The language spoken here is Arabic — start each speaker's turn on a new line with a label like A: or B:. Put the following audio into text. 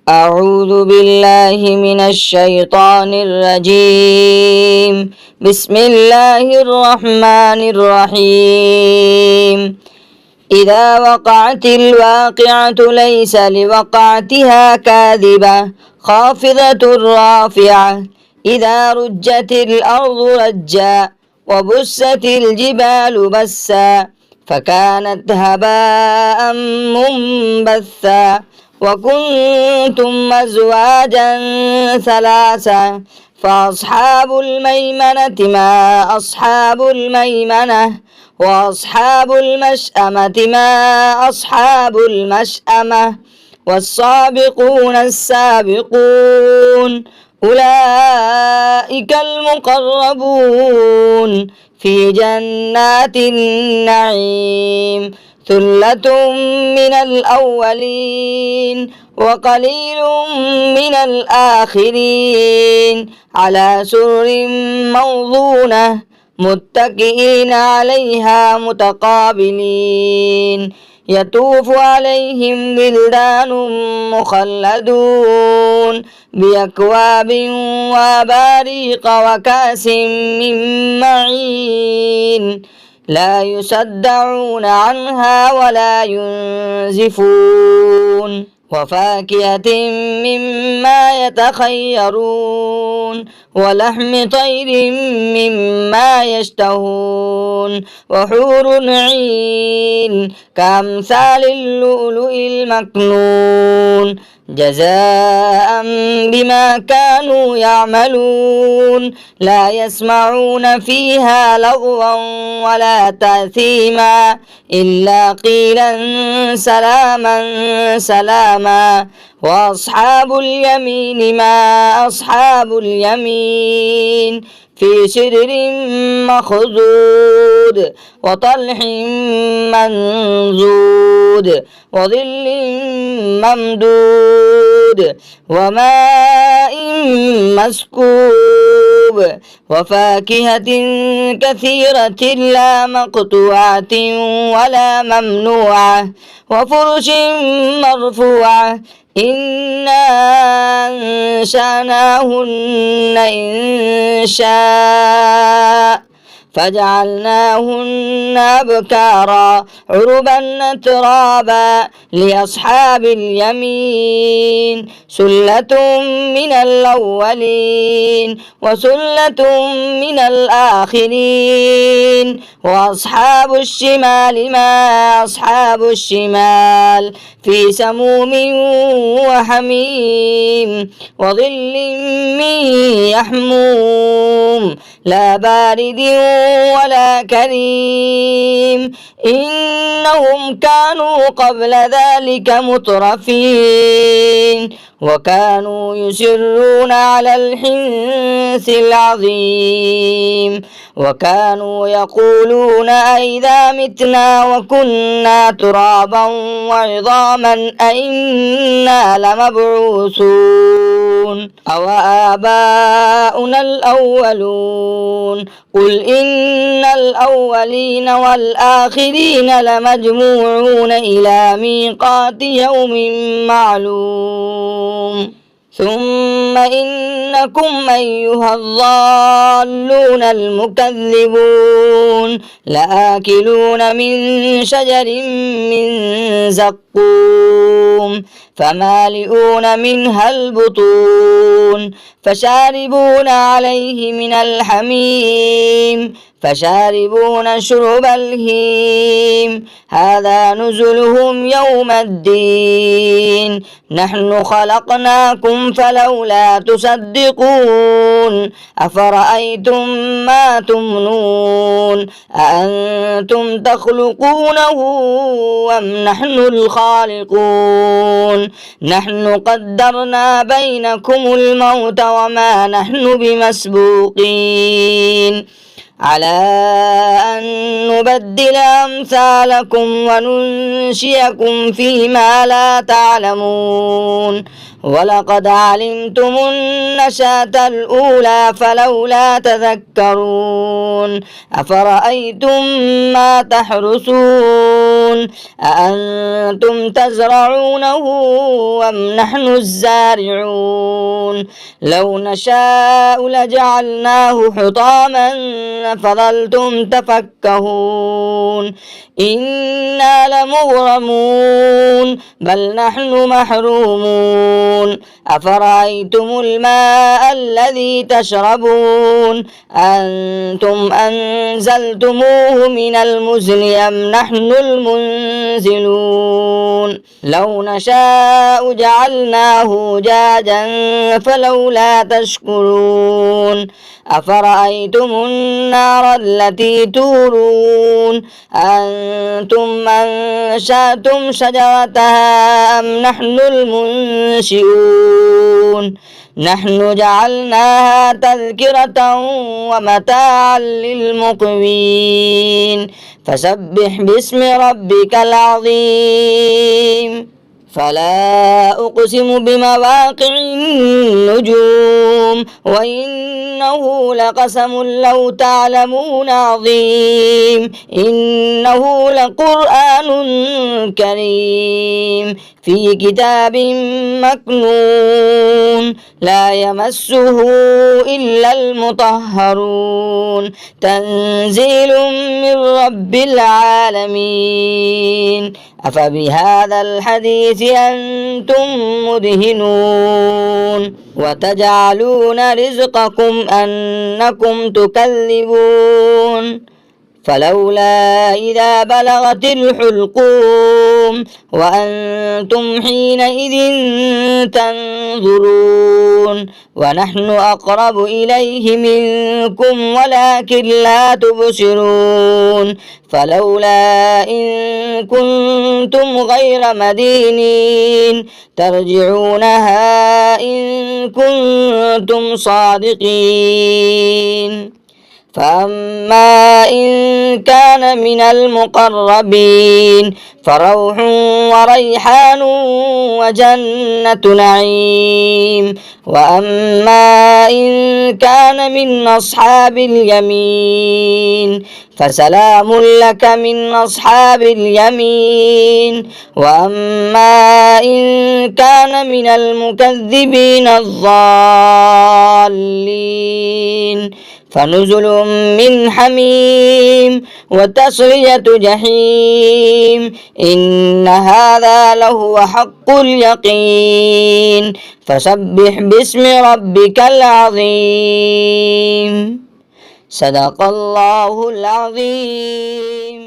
A: أعوذ بالله من الشيطان الرجيم. بسم الله الرحمن الرحيم. إذا وقعت الواقعة ليس لوقعتها كاذبة خافضة رافعة. إذا رجت الأرض رجا وبست الجبال بسا فكانت هباء منبثا وكنتم أزواجا ثلاثا فأصحاب الميمنة ما أصحاب الميمنة وأصحاب المشأمة ما أصحاب المشأمة والسابقون السابقون أولئك المقربون في جنات النعيم ثلة من الأولين وقليل من الآخرين على سرر موضونة متكئين عليها متقابلين يطوف عليهم ولدان مخلدون بأكواب وأباريق وكأس من معين لا يصدعون عنها ولا ينزفون وفاكهة مما يتخيرون ولحم طير مما يشتهون وحور عين كأمثال اللؤلؤ المكنون جزاء بما كانوا يعملون لا يسمعون فيها لغوا ولا تأثيما إلا قيلا سلاما سلاما وأصحاب اليمين ما أصحاب اليمين في سدر مخضود وطلح منضود وظل ممدود وماء مسكوب وفاكهة كثيرة لا مقطوعة ولا ممنوعة وفرش مرفوعة إنا أنشأناهن إنشاء فجعلناهن أبكارا عربا أترابا لأصحاب اليمين سلة من الأولين وسلة من الآخرين وأصحاب الشمال ما أصحاب الشمال في سموم وحميم وظل من يحموم لا بارد ولا كريم إنهم كانوا قبل ذلك مترفين وكانوا يصرون على الحنث العظيم وكانوا يقولون أئذا متنا وكنا ترابا وعظاما أئنا لمبعوثون أو آباؤنا الأولون قل إن الأولين والآخرين لمجموعون إلى ميقات يوم معلوم ثم إنكم أيها الضالون المكذبون لآكلون من شجر من زقوم فمالئون منها البطون فشاربون عليه من الحميم فشاربون شرب الهيم هذا نزلهم يوم الدين نحن خلقناكم فلولا تصدقون أفرأيتم ما تمنون أأنتم تخلقونه أم نحن الخالقون نحن قدرنا بينكم الموت وما نحن بمسبوقين على أن نبدل أمثالكم وننشئكم فيما لا تعلمون ولقد علمتم النشأة الأولى فلولا تذكرون أفرأيتم ما تحرثون أأنتم تزرعونه أم نحن الزارعون لو نشاء لجعلناه حطاما فظلتم تفكهون إنا لمغرمون بل نحن محرومون أفرأيتم الماء الذي تشربون أنتم أنزلتموه من المزن أم نحن المنزلون لو نشاء جعلناه جاجا فلولا تشكرون أفرأيتم النار التي تورون أنتم أنشأتم شجرتها أم نحن المنشئون نحن جعلناها تذكرة ومتاعا للمقوين فسبح باسم ربك العظيم فلا أقسم بمواقع النجوم وإنه لقسم لو تعلمون عظيم إنه لقرآن كريم في كتاب مكنون لا يمسه إلا المطهرون تنزيل من رب العالمين أفبهذا الحديث أنتم مدهنون وتجعلون رزقكم أنكم تكذبون فلولا إذا بلغت الحلقوم وأنتم حينئذ تنظرون ونحن أقرب إليه منكم ولكن لا تبصرون فلولا إن كنتم غير مدينين ترجعونها إن كنتم صادقين فأما إن كان من المقربين فروح وريحان وجنة نعيم وأما إن كان من أصحاب اليمين فسلام لك من أصحاب اليمين وأما إن كان من المكذبين الضالين فنزل من حميم وتصلية جحيم إن هذا لهو حق اليقين فسبح باسم ربك العظيم صدق الله العظيم.